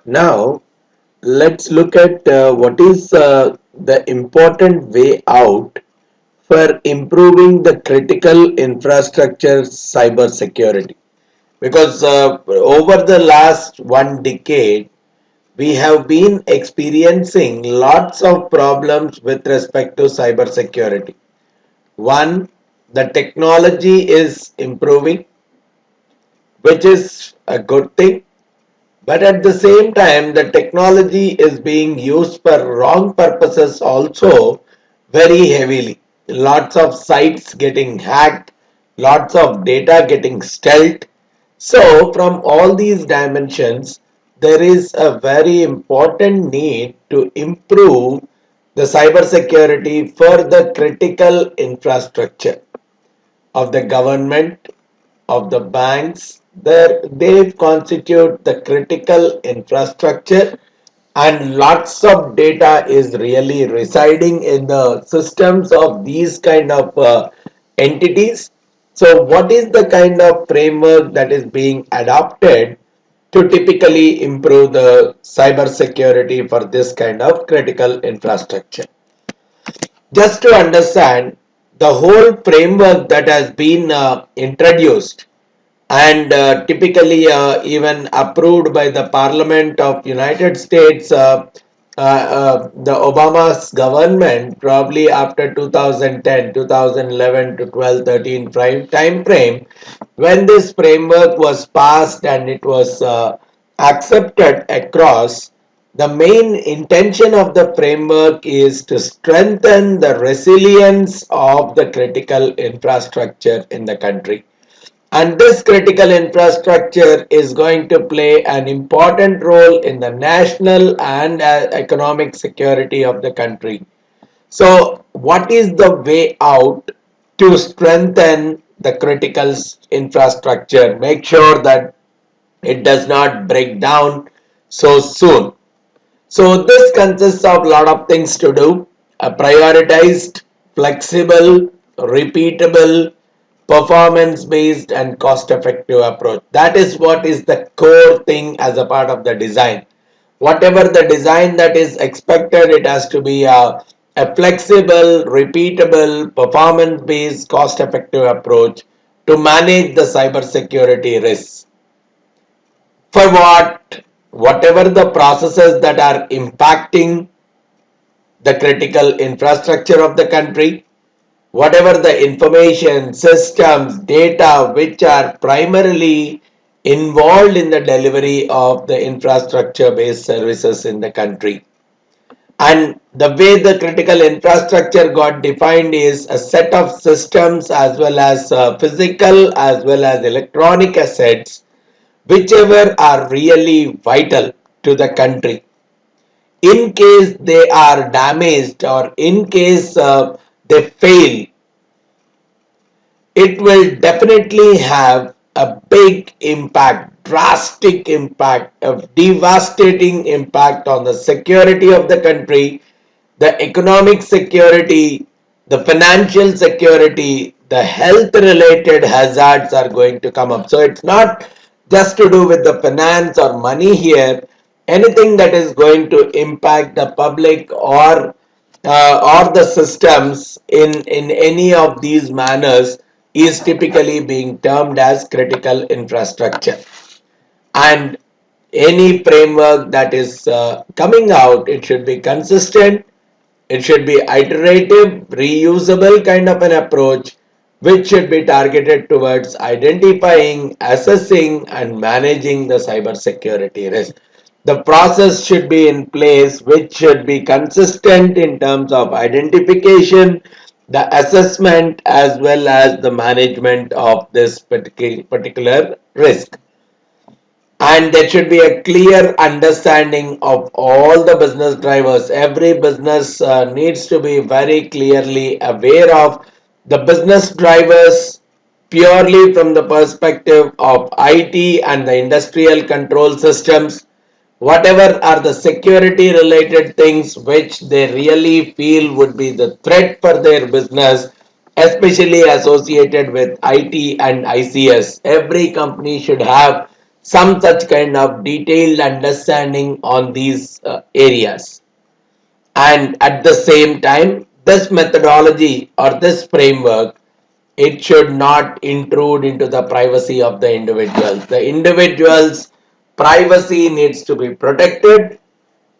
Now, let's look at what is the important way out for improving the critical infrastructure cyber security. Because over the last 1 decade, we have been experiencing lots of problems with respect to cyber security. One, the technology is improving, which is a good thing. But at the same time, the technology is being used for wrong purposes also very heavily. Lots of sites getting hacked, lots of data getting stealed. So, from all these dimensions, there is a very important need to improve the cybersecurity for the critical infrastructure of the government, of the banks. They constitute the critical infrastructure, and lots of data is really residing in the systems of these kind of entities. So what is the kind of framework that is being adopted to typically improve the cyber security for this kind of critical infrastructure? Just to understand the whole framework that has been introduced and typically even approved by the Parliament of United States, the Obama's government, probably after 2010, 2011 to 12, 13 time frame, when this framework was passed and it was accepted across. The main intention of the framework is to strengthen the resilience of the critical infrastructure in the country. And this critical infrastructure is going to play an important role in the national and economic security of the country. So, what is the way out to strengthen the critical infrastructure? Make sure that it does not break down so soon. So, this consists of a lot of things to do: a prioritized, flexible, repeatable, performance based and cost effective approach. That is what is the core thing as a part of the design. Whatever the design that is expected, it has to be a flexible, repeatable, performance based, cost effective approach to manage the cyber security risks. For whatever the processes that are impacting the critical infrastructure of the country, whatever the information, systems, data which are primarily involved in the delivery of the infrastructure based services in the country. And the way the critical infrastructure got defined is a set of systems as well as physical as well as electronic assets, whichever are really vital to the country. In case they are damaged or in case they fail, it will definitely have a big impact, drastic impact, a devastating impact on the security of the country, the economic security, the financial security, the health related hazards are going to come up. So it's not just to do with the finance or money here. Anything that is going to impact the public or the systems in any of these manners is typically being termed as critical infrastructure. And any framework that is coming out, it should be consistent, it should be iterative, reusable kind of an approach, which should be targeted towards identifying, assessing, and managing the cybersecurity risk. The process should be in place, which should be consistent in terms of identification, the assessment, as well as the management of this particular risk. And there should be a clear understanding of all the business drivers. Every business needs to be very clearly aware of the business drivers purely from the perspective of IT and the industrial control systems. Whatever are the security related things which they really feel would be the threat for their business, especially associated with IT and ICS. Every company should have some such kind of detailed understanding on these areas. And at the same time, this methodology or this framework, it should not intrude into the privacy of the individuals. The individual's privacy needs to be protected.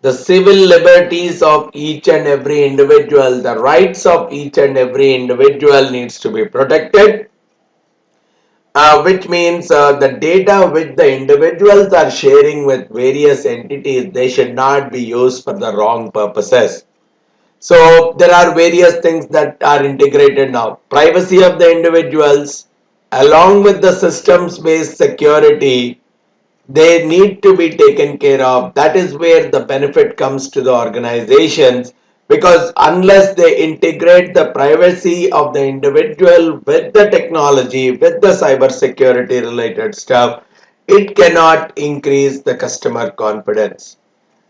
The civil liberties of each and every individual, the rights of each and every individual needs to be protected, which means the data which the individuals are sharing with various entities, they should not be used for the wrong purposes. So there are various things that are integrated now. Privacy of the individuals along with the systems based security, they need to be taken care of. That is where the benefit comes to the organizations, because unless they integrate the privacy of the individual with the technology, with the cyber security related stuff, it cannot increase the customer confidence.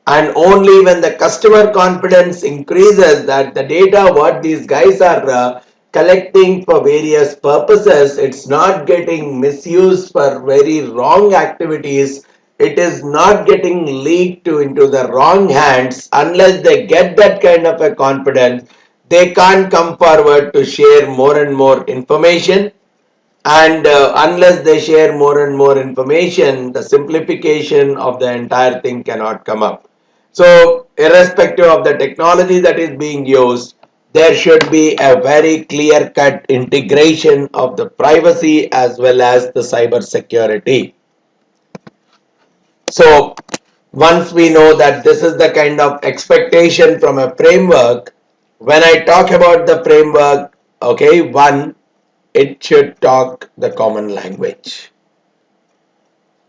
And only when the customer confidence increases that the data what these guys are collecting for various purposes, it's not getting misused for very wrong activities, it is not getting leaked to into the wrong hands. Unless they get that kind of a confidence, they can't come forward to share more and more information. And unless they share more and more information, the simplification of the entire thing cannot come up. So irrespective of the technology that is being used, there should be a very clear cut integration of the privacy as well as the cyber security. So once we know that this is the kind of expectation from a framework, when I talk about the framework, okay, one, it should talk the common language.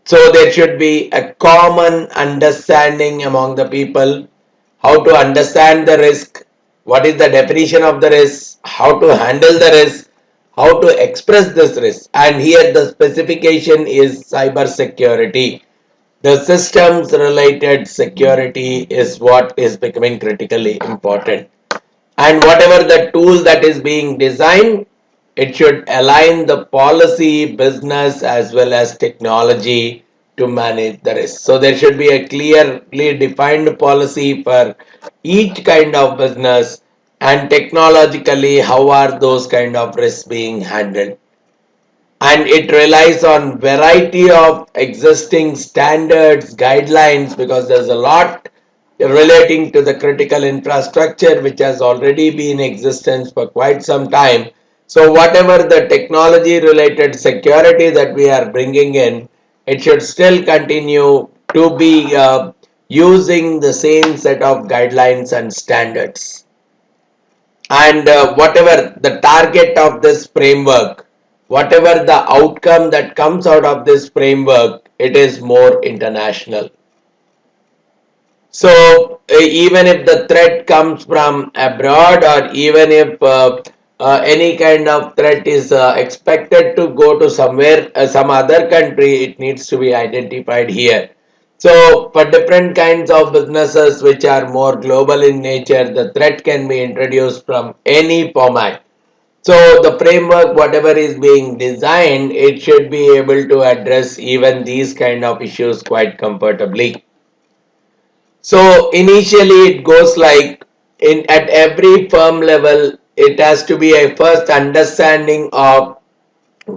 So there should be a common understanding among the people, how to understand the risk, what is the definition of the risk, how to handle the risk, how to express this risk. And here the specification is cyber security. The systems related security is what is becoming critically important. And whatever the tool that is being designed, it should align the policy, business as well as technology to manage the risk. So there should be a clearly defined policy for each kind of business, and technologically how are those kind of risks being handled. And it relies on variety of existing standards, guidelines, because there's a lot relating to the critical infrastructure which has already been in existence for quite some time. So whatever the technology related security that we are bringing in, it should still continue to be using the same set of guidelines and standards. And whatever the target of this framework, whatever the outcome that comes out of this framework, it is more international. So even if the threat comes from abroad, or even if any kind of threat is expected to go to somewhere, some other country, it needs to be identified here. So for different kinds of businesses which are more global in nature, the threat can be introduced from any format. So the framework, whatever is being designed, it should be able to address even these kind of issues quite comfortably. So initially it goes like at every firm level, it has to be a first understanding of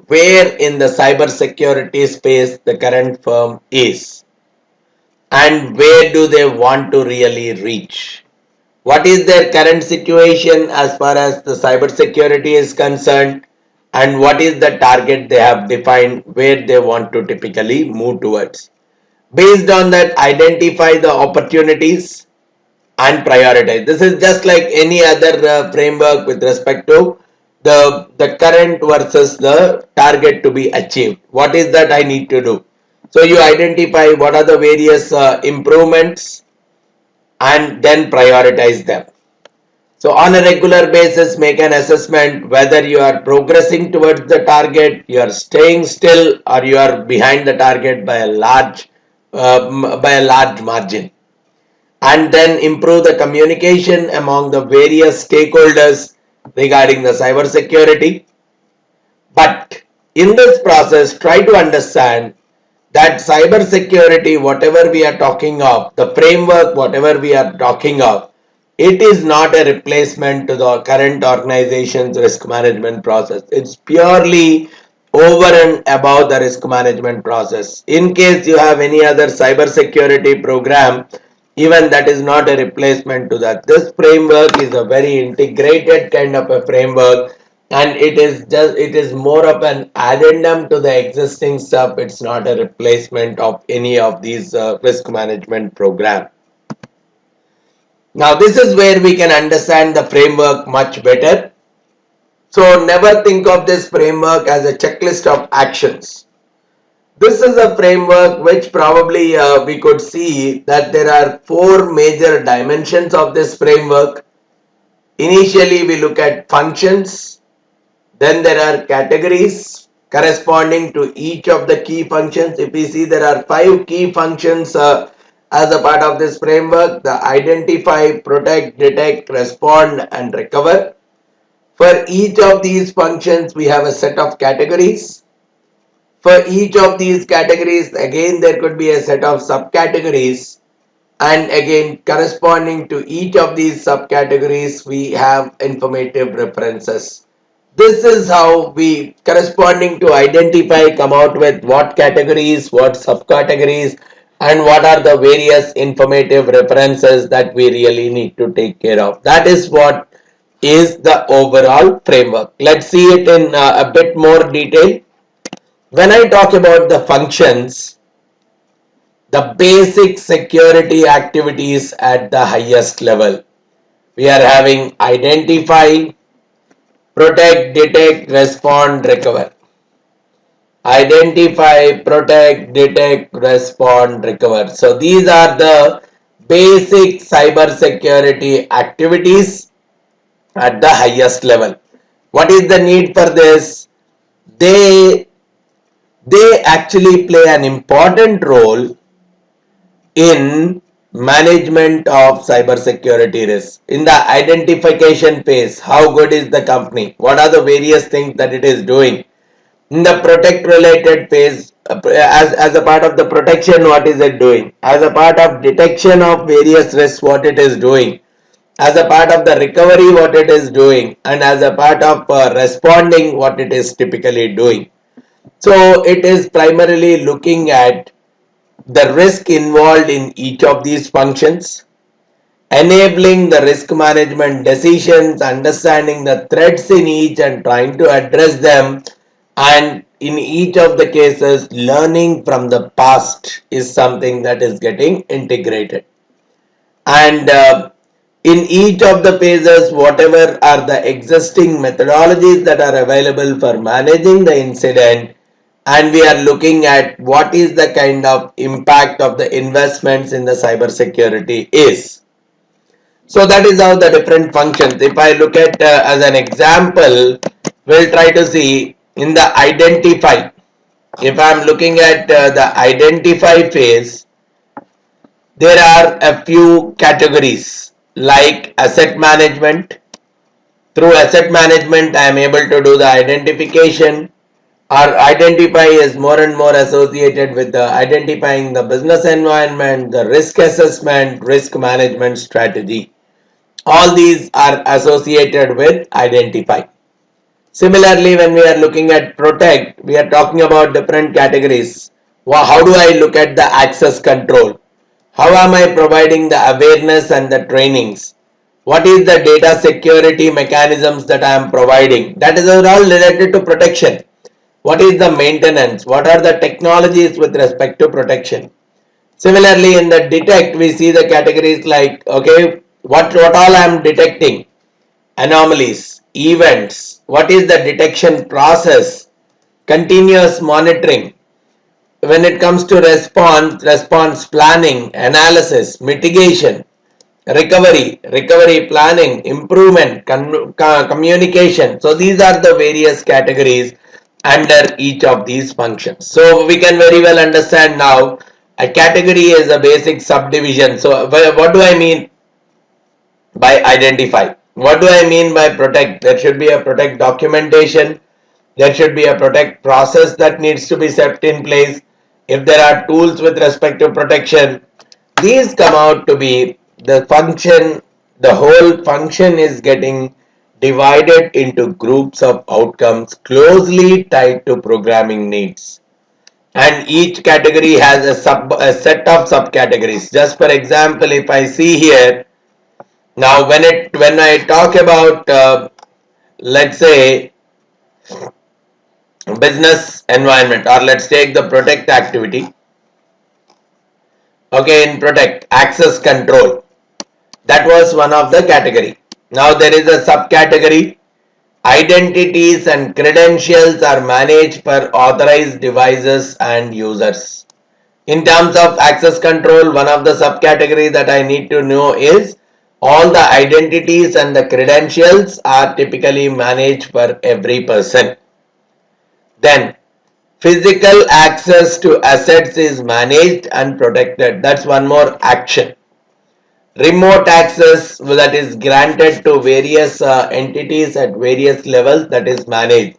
where in the cyber security space the current firm is, and where do they want to really reach. What is their current situation as far as the cyber security is concerned, and what is the target they have defined where they want to typically move towards. Based on that, identify the opportunities and prioritize. This is just like any other framework with respect to the current versus the target to be achieved. What is that I need to do? So you identify what are the various improvements and then prioritize them. So on a regular basis, make an assessment whether you are progressing towards the target, you are staying still, or you are behind the target by a large margin. And then improve the communication among the various stakeholders regarding the cyber security. But in this process, try to understand that cyber security, whatever we are talking of, the framework, whatever we are talking of, it is not a replacement to the current organization's risk management process. It's purely over and above the risk management process. In case you have any other cyber security program, even that is not a replacement to that. This framework is a very integrated kind of a framework, and it is more of an addendum to the existing stuff. It's not a replacement of any of these risk management program. Now this is where we can understand the framework much better. So never think of this framework as a checklist of actions. This is a framework which probably we could see that there are four major dimensions of this framework. Initially we look at functions, then there are categories corresponding to each of the key functions. If we see, there are five key functions as a part of this framework: the identify, protect, detect, respond and recover. For each of these functions we have a set of categories. For each of these categories, again there could be a set of subcategories, and again corresponding to each of these subcategories we have informative references. This is how we, corresponding to identify, come out with what categories, what subcategories, and what are the various informative references that we really need to take care of. That is what is the overall framework. Let's see it in a bit more detail. When I talk about the functions, the basic security activities at the highest level, we are having identify, protect, detect, respond, recover. Identify, protect, detect, respond, recover. So these are the basic cyber security activities at the highest level. What is the need for this? They actually play an important role in management of cybersecurity risk. In the identification phase, how good is the company? What are the various things that it is doing? In the protect related phase, as a part of the protection, what is it doing? As a part of detection of various risks, what it is doing? As a part of the recovery, what it is doing? And as a part of responding, what it is typically doing? So it is primarily looking at the risk involved in each of these functions, enabling the risk management decisions, understanding the threats in each and trying to address them, and in each of the cases learning from the past is something that is getting integrated. And in each of the phases, whatever are the existing methodologies that are available for managing the incident, and we are looking at what is the kind of impact of the investments in the cyber security is. So that is how the different functions. If I look at as an example, we'll try to see in the identify. If I'm looking at the identify phase, there are a few categories like asset management. Through asset management, I am able to do the identification. Our identify is more and more associated with the identifying the business environment, the risk assessment, risk management strategy. All these are associated with identify. Similarly, when we are looking at protect, we are talking about different categories. How do I look at the access control? How am I providing the awareness and the trainings? What is the data security mechanisms that I am providing? That is all related to protection. What is the maintenance? What are the technologies with respect to protection? Similarly, in the detect, we see the categories like, okay, what all I am detecting? Anomalies, events, what is the detection process, continuous monitoring. When it comes to response planning, analysis, mitigation, recovery planning, improvement, communication. So these are the various categories under each of these functions. So we can very well understand now a category is a basic subdivision. So what do I mean by identify? What do I mean by protect? There should be a protect documentation. There should be a protect process that needs to be set in place. if there are tools with respect to protection, these come out to be the function, the whole function is getting divided into groups of outcomes closely tied to programming needs. And each category has a set of subcategories. Just for example, if I see here, now when I talk about let's say business environment, or let's take the protect activity. Okay, in protect, access control, that was one of the category. Now there is a subcategory, identities and credentials are managed per authorized devices and users. In terms of access control, one of the subcategories that I need to know is all the identities and the credentials are typically managed for every person. Then physical access to assets is managed and protected. That's one more action. Remote access that is granted to various entities at various levels, that is managed.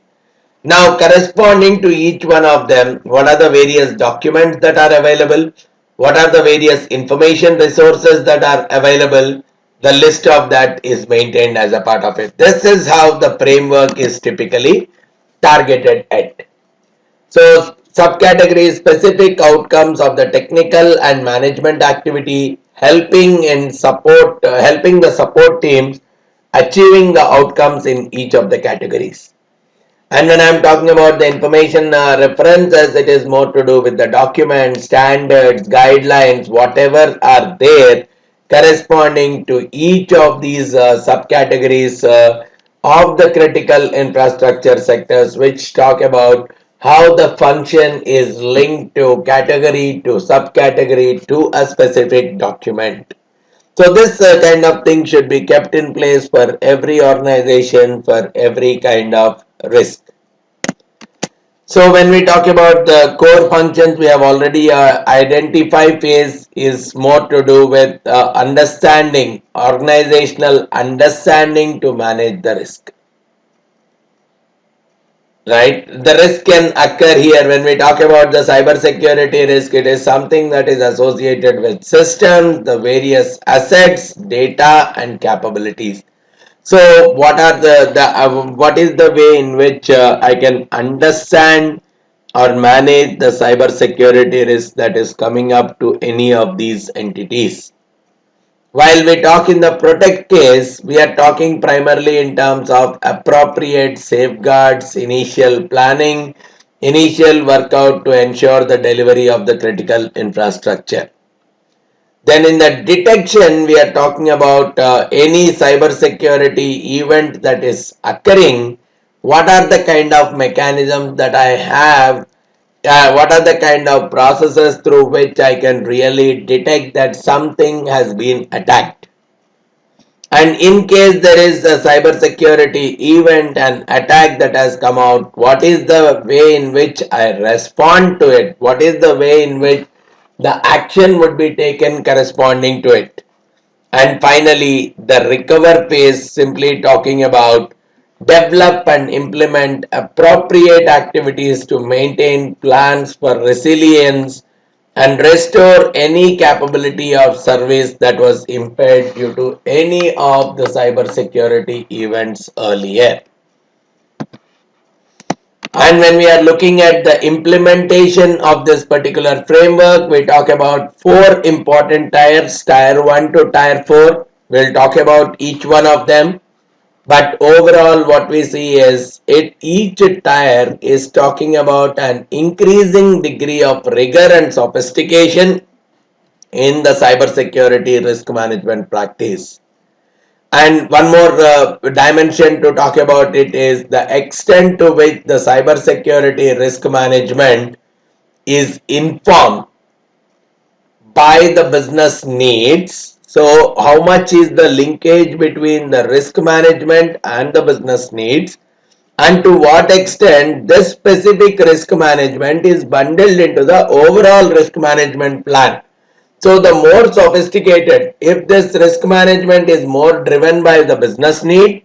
Now, corresponding to each one of them, what are the various documents that are available? What are the various information resources that are available? The list of that is maintained as a part of it. This is how the framework is typically targeted at. So, subcategory specific outcomes of the technical and management activity, helping helping the support teams achieving the outcomes in each of the categories. And when I'm talking about the information references, it is more to do with the documents, standards, guidelines, whatever are there corresponding to each of these subcategories of the critical infrastructure sectors, which talk about how the function is linked to category to subcategory to a specific document. So this kind of thing should be kept in place for every organization, for every kind of risk. So when we talk about the core functions, we have already identified phase is more to do with understanding, organizational understanding to manage the risk. Right? The risk can occur here when we talk about the cybersecurity risk. It is something that is associated with systems, the various assets, data, and capabilities. So, what is the way in which I can understand or manage the cybersecurity risk that is coming up to any of these entities? While we talk in the protect case, we are talking primarily in terms of appropriate safeguards, initial planning, initial workout to ensure the delivery of the critical infrastructure. Then in the detection, we are talking about any cybersecurity event that is occurring. What are the kind of mechanisms that I have? What are the kind of processes through which I can really detect that something has been attacked? And in case there is a cybersecurity event and attack that has come out, what is the way in which I respond to it? What is the way in which the action would be taken corresponding to it? And finally, the recover phase, simply talking about develop and implement appropriate activities to maintain plans for resilience and restore any capability of service that was impaired due to any of the cybersecurity events earlier. And when we are looking at the implementation of this particular framework, we talk about four important tiers, tier 1 to tier 4. We'll talk about each one of them. But overall, what we see is each tier is talking about an increasing degree of rigor and sophistication in the cybersecurity risk management practice. And one more dimension to talk about it is the extent to which the cybersecurity risk management is informed by the business needs. So, how much is the linkage between the risk management and the business needs, and to what extent this specific risk management is bundled into the overall risk management plan. So the more sophisticated, if this risk management is more driven by the business need,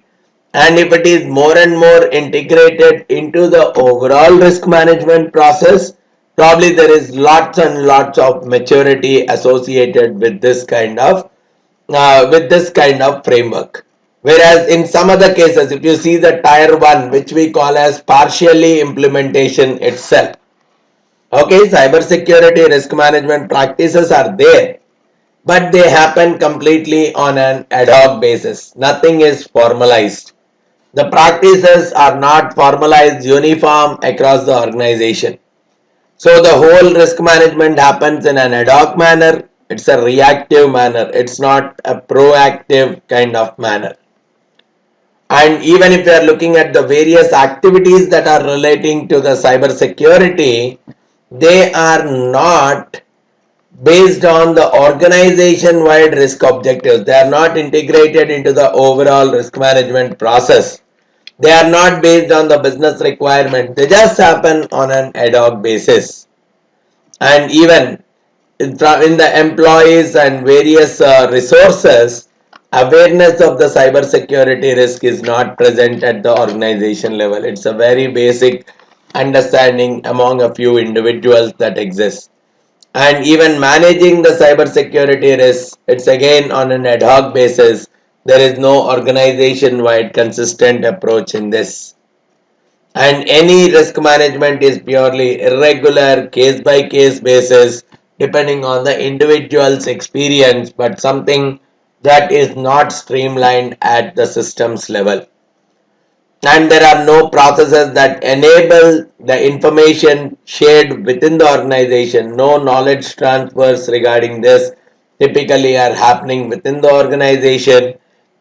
and if it is more and more integrated into the overall risk management process, Probably there is lots and lots of maturity associated with this kind of framework. Whereas in some other cases, if you see the tier 1, which we call as partially implementation itself, okay, cybersecurity risk management practices are there, but they happen completely on an ad hoc basis. Nothing is formalized. The practices are not formalized uniform across the organization. So the whole risk management happens in an ad hoc manner. It's a reactive manner. It's not a proactive kind of manner. And even if you are looking at the various activities that are relating to the cyber security, they are not based on the organization wide risk objectives. They are not integrated into the overall risk management process. They are not based on the business requirement. They just happen on an ad hoc basis. And even in the employees and various resources, awareness of the cyber security risk is not present at the organization level. It's a very basic understanding among a few individuals that exist. And even managing the cyber security risk, it's again on an ad hoc basis. There is no organization wide consistent approach in this. And any risk management is purely irregular, case by case basis, depending on the individual's experience, but something that is not streamlined at the systems level. And there are no processes that enable the information shared within the organization. No knowledge transfers regarding this typically are happening within the organization,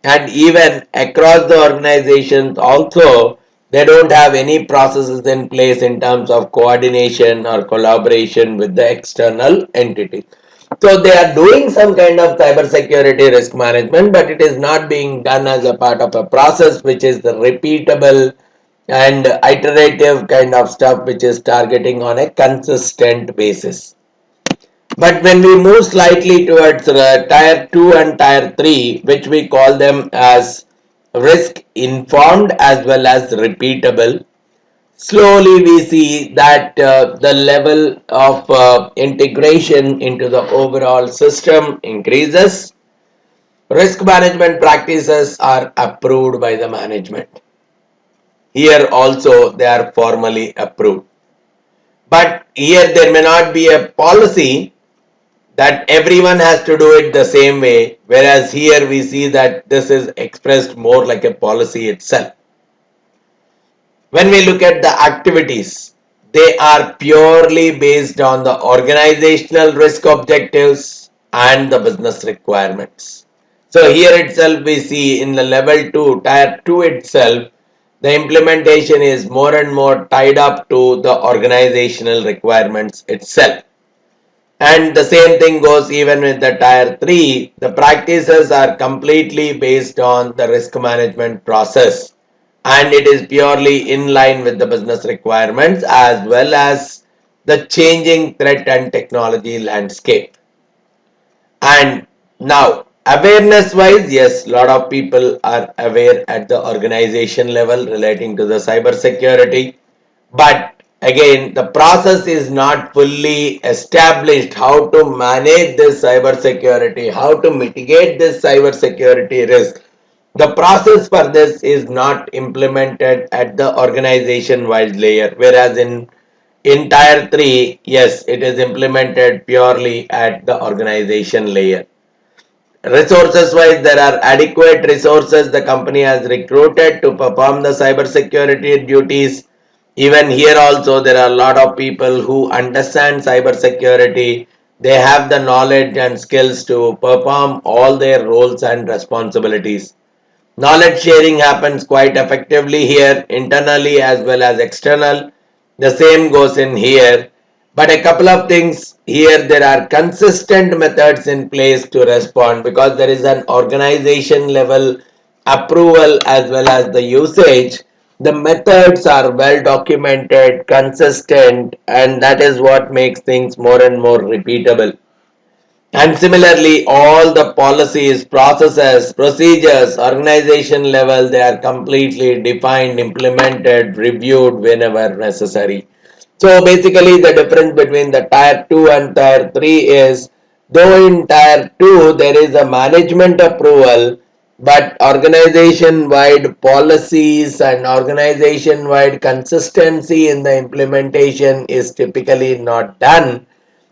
and even across the organizations also they don't have any processes in place in terms of coordination or collaboration with the external entity. So they are doing some kind of cybersecurity risk management, but it is not being done as a part of a process which is the repeatable and iterative kind of stuff which is targeting on a consistent basis. But when we move slightly towards tier 2 and tier 3, which we call them as risk informed as well as repeatable, slowly we see that the level of integration into the overall system increases. Risk management practices are approved by the management. Here also they are formally approved. But here there may not be a policy that everyone has to do it the same way, whereas here we see that this is expressed more like a policy itself. When we look at the activities, they are purely based on the organizational risk objectives and the business requirements. So here itself we see in the level 2, tier 2 itself, the implementation is more and more tied up to the organizational requirements itself. And the same thing goes even with the tier 3. The practices are completely based on the risk management process, and it is purely in line with the business requirements as well as the changing threat and technology landscape. And now, awareness wise, yes, a lot of people are aware at the organization level relating to the cyber security, but again the process is not fully established how to manage this cyber security, how to mitigate this cyber security risk. The process for this is not implemented at the organization wide layer, whereas in tier 3, yes, it is implemented purely at the organization layer. Resources wise, there are adequate resources the company has recruited to perform the cyber security duties. Even here also there are a lot of people who understand cyber security. They have the knowledge and skills to perform all their roles and responsibilities. Knowledge sharing happens quite effectively here, internally as well as external. The same goes in here. But a couple of things here, there are consistent methods in place to respond because there is an organization level approval as well as the usage. The methods are well documented, consistent, and that is what makes things more and more repeatable. And similarly, all the policies, processes, procedures, organization level, they are completely defined, implemented, reviewed whenever necessary. So basically the difference between the tier 2 and tier 3 is, though in tier 2 there is a management approval, but organization wide policies and organization wide consistency in the implementation is typically not done,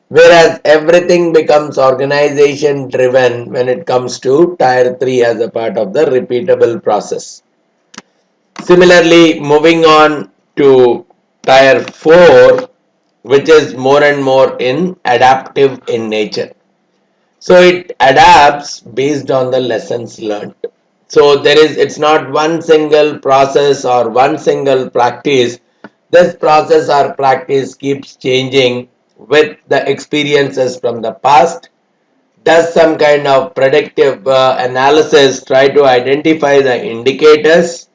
whereas everything becomes organization driven when it comes to tier 3 as a part of the repeatable process. Similarly, moving on to tier 4, which is more and more in adaptive in nature. So it adapts based on the lessons learned. So it's not one single process or one single practice. This process or practice keeps changing with the experiences from the past, does some kind of predictive analysis, try to identify the indicators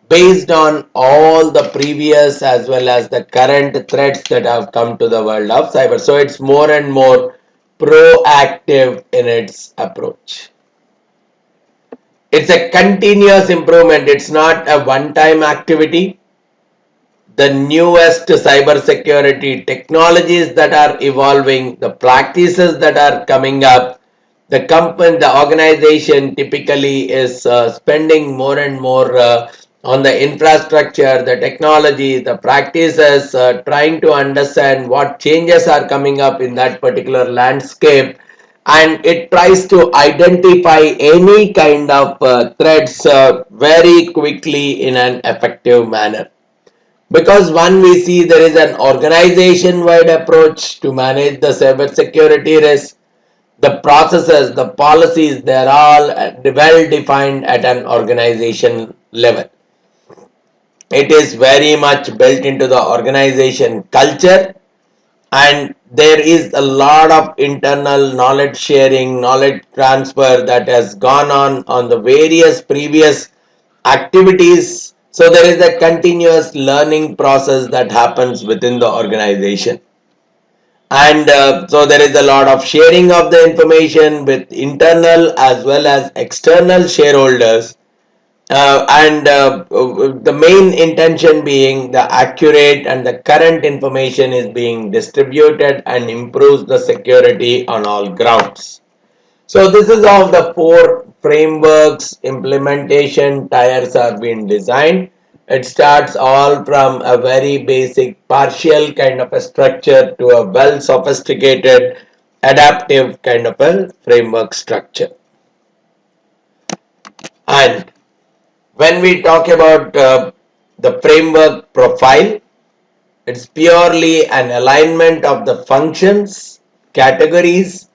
based on all the previous as well as the current threats that have come to the world of cyber. So it's more and more proactive in its approach. It's a continuous improvement, it's not a one time activity. The newest cybersecurity technologies that are evolving, the practices that are coming up, the company, the organization typically is spending more and more on the infrastructure, the technology, the practices, trying to understand what changes are coming up in that particular landscape, and it tries to identify any kind of threats very quickly in an effective manner. Because one, we see there is an organization wide approach to manage the cybersecurity risk. The processes, the policies, they're all well defined at an organization level. It is very much built into the organization culture, and there is a lot of internal knowledge sharing, knowledge transfer that has gone on the various previous activities. So there is a continuous learning process that happens within the organization, and so there is a lot of sharing of the information with internal as well as external shareholders, and the main intention being the accurate and the current information is being distributed and improves the security on all grounds. So this is how the four frameworks implementation tiers are being designed. It starts all from a very basic partial kind of a structure to a well sophisticated adaptive kind of a framework structure. And when we talk about the framework profile, it's purely an alignment of the functions, categories,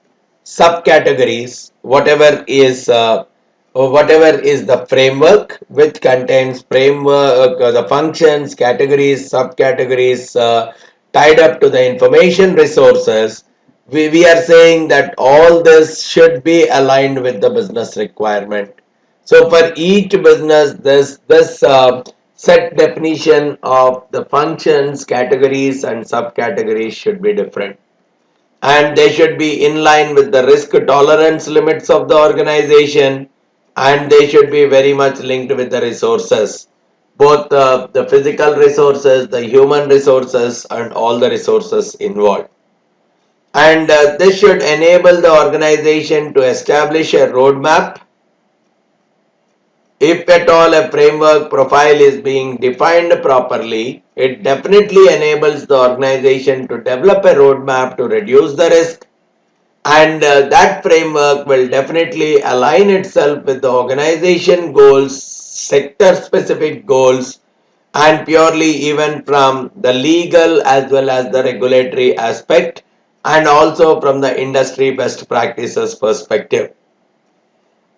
subcategories, whatever is the framework, which contains framework, the functions, categories, subcategories tied up to the information resources. We are saying that all this should be aligned with the business requirement. So for each business, this set definition of the functions, categories, and subcategories should be different, and they should be in line with the risk tolerance limits of the organization, and they should be very much linked with the resources, both the physical resources, the human resources, and all the resources involved. And this should enable the organization to establish a roadmap. If at all a framework profile is being defined properly, it definitely enables the organization to develop a roadmap to reduce the risk, and that framework will definitely align itself with the organization goals, sector specific goals, and purely even from the legal as well as the regulatory aspect, and also from the industry best practices perspective.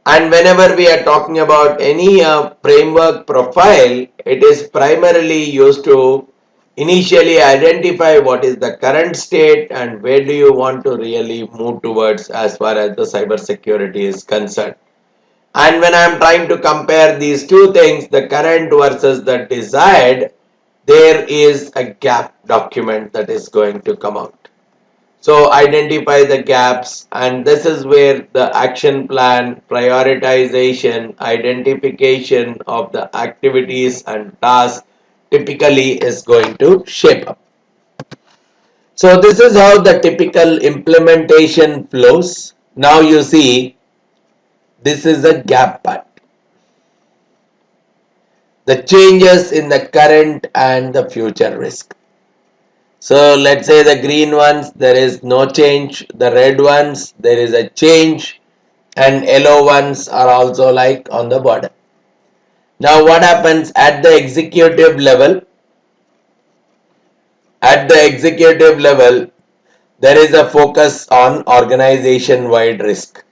And whenever we are talking about any framework profile, it is primarily used to initially identify what is the current state and where do you want to really move towards as far as the cyber security is concerned. And when I am trying to compare these two things, the current versus the desired, there is a gap document that is going to come out. So identify the gaps, and this is where the action plan, prioritization, identification of the activities and tasks typically is going to shape up. So this is how the typical implementation flows. Now you see, this is a gap part. The changes in the current and the future risk. So let's say the green ones, there is no change. The red ones, there is a change. And yellow ones are also like on the border. Now what happens at the executive level? At the executive level, there is a focus on organization wide risk.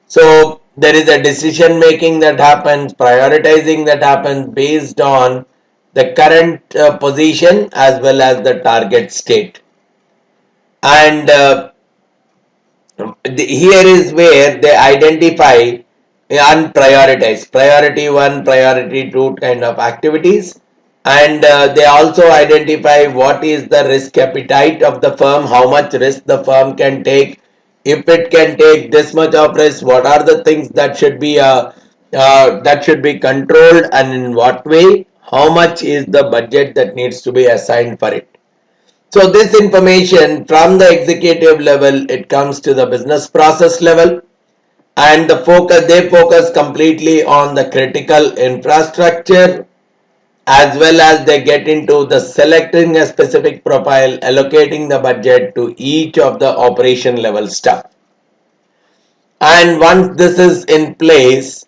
So there is a decision making that happens, prioritizing that happens based on the current position as well as the target state. And here is where they identify and prioritize priority 1, priority 2 kind of activities, and they also identify what is the risk appetite of the firm, how much risk the firm can take. If it can take this much of risk, what are the things that should be controlled, and in what way, how much is the budget that needs to be assigned for it. So this information from the executive level, it comes to the business process level, and they focus completely on the critical infrastructure, as well as they get into the selecting a specific profile, allocating the budget to each of the operation level stuff. And once this is in place,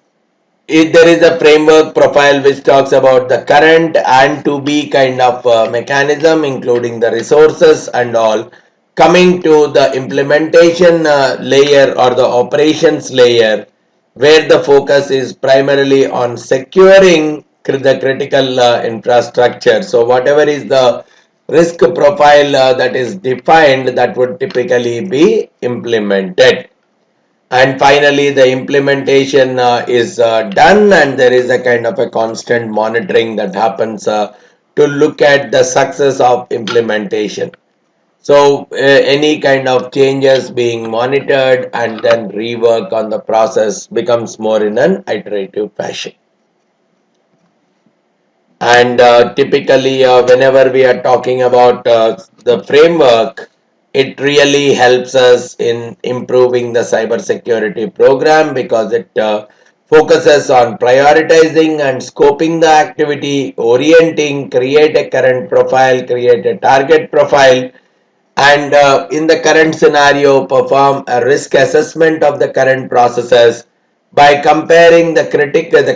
there is a framework profile which talks about the current and to be kind of mechanism, including the resources and all, coming to the implementation layer or the operations layer, where the focus is primarily on securing the critical infrastructure. So whatever is the risk profile that is defined, that would typically be implemented. And finally the implementation is done, and there is a kind of a constant monitoring that happens to look at the success of implementation. So any kind of changes being monitored and then rework on the process becomes more in an iterative fashion. And typically whenever we are talking about the framework, it really helps us in improving the cybersecurity program, because it focuses on prioritizing and scoping the activity, orienting, create a current profile, create a target profile, and in the current scenario perform a risk assessment of the current processes by comparing the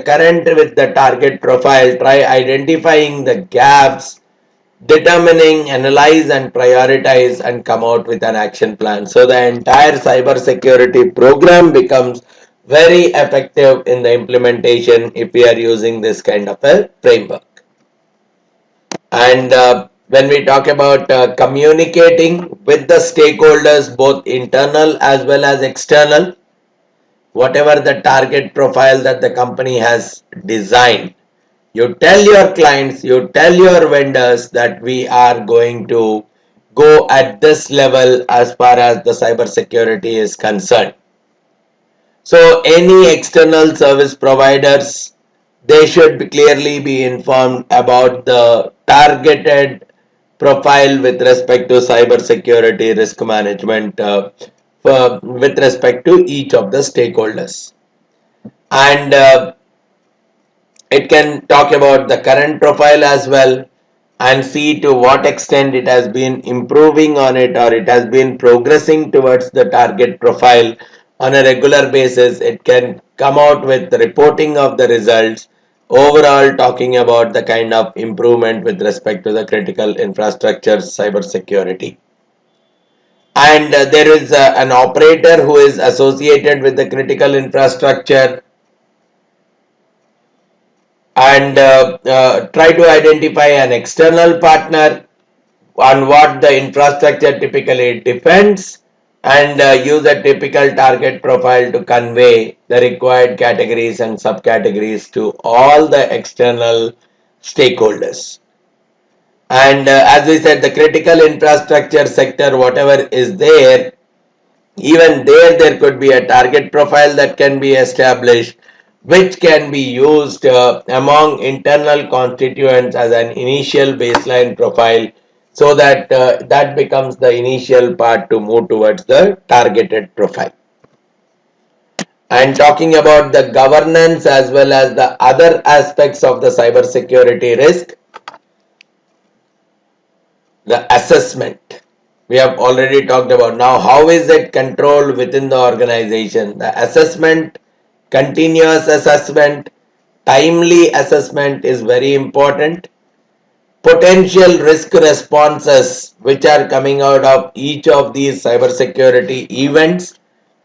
current with the target profile, try identifying the gaps, determining, analyze and prioritize, and come out with an action plan. So the entire cyber security program becomes very effective in the implementation if we are using this kind of a framework. And when we talk about communicating with the stakeholders, both internal as well as external, whatever the target profile that the company has designed, you tell your clients, you tell your vendors that we are going to go at this level as far as the cyber security is concerned. So any external service providers, they should clearly be informed about the targeted profile with respect to cyber security risk management with respect to each of the stakeholders. And it can talk about the current profile as well, and see to what extent it has been improving on it, or it has been progressing towards the target profile on a regular basis. It can come out with the reporting of the results, overall talking about the kind of improvement with respect to the critical infrastructure cyber security. And there is an operator who is associated with the critical infrastructure, and try to identify an external partner on what the infrastructure typically depends, and use a typical target profile to convey the required categories and subcategories to all the external stakeholders. And as we said, the critical infrastructure sector, whatever is there, even there could be a target profile that can be established, which can be used among internal constituents as an initial baseline profile, so that that becomes the initial part to move towards the targeted profile. And talking about the governance as well as the other aspects of the cybersecurity risk, the assessment we have already talked about. Now, how is it controlled within the organization? The assessment, continuous assessment, timely assessment is very important. Potential risk responses which are coming out of each of these cybersecurity events,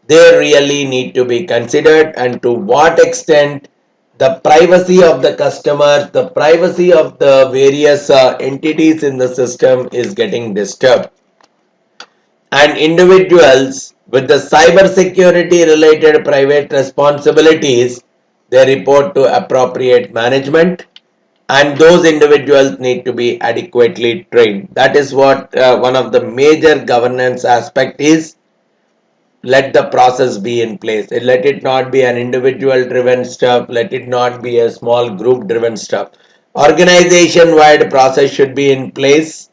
they really need to be considered, and to what extent the privacy of the customers, the privacy of the various entities in the system is getting disturbed. And individuals with the cybersecurity related private responsibilities, they report to appropriate management, and those individuals need to be adequately trained. That is what one of the major governance aspect is. Let the process be in place. Let it not be an individual driven stuff. Let it not be a small group driven stuff. Organization wide process should be in place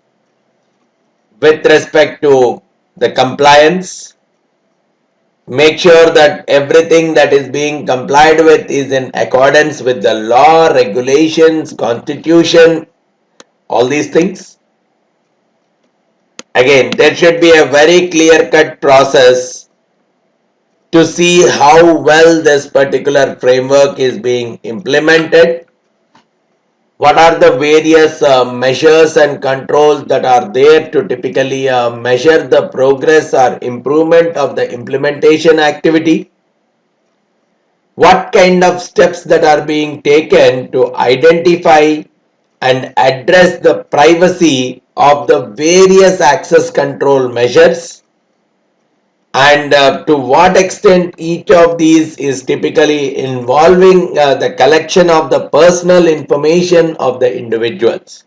with respect to the compliance. Make sure that everything that is being complied with is in accordance with the law, regulations, constitution, all these things. Again, there should be a very clear cut process to see how well this particular framework is being implemented. What are the various measures and controls that are there to typically measure the progress or improvement of the implementation activity? What kind of steps that are being taken to identify and address the privacy of the various access control measures, and to what extent each of these is typically involving the collection of the personal information of the individuals,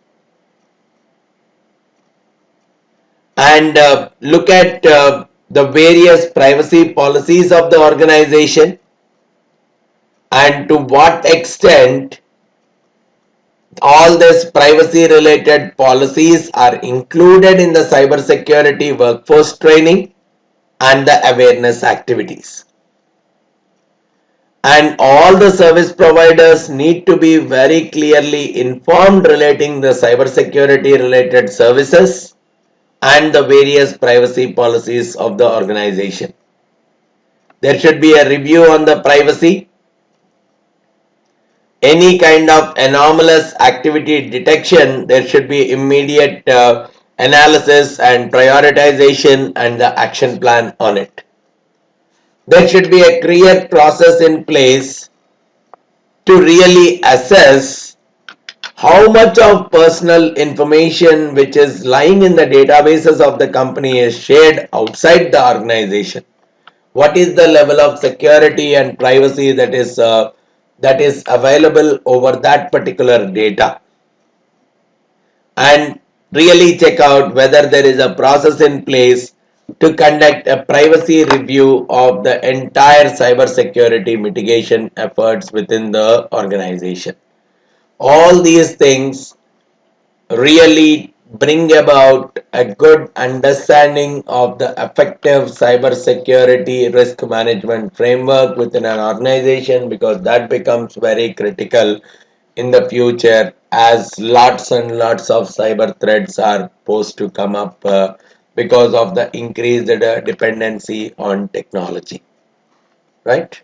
and look at the various privacy policies of the organization, and to what extent all these privacy related policies are included in the cybersecurity workforce training and the awareness activities. And all the service providers need to be very clearly informed relating the cybersecurity related services and the various privacy policies of the organization. There should be a review on the privacy. Any kind of anomalous activity detection, there should be immediate analysis and prioritization and the action plan on it. There should be a clear process in place to really assess how much of personal information which is lying in the databases of the company is shared outside the organization. What is the level of security and privacy that is available over that particular data, and really check out whether there is a process in place to conduct a privacy review of the entire cybersecurity mitigation efforts within the organization. All these things really bring about a good understanding of the effective cybersecurity risk management framework within an organization, because that becomes very critical in the future as lots and lots of cyber threats are posed to come up because of the increased dependency on technology, right?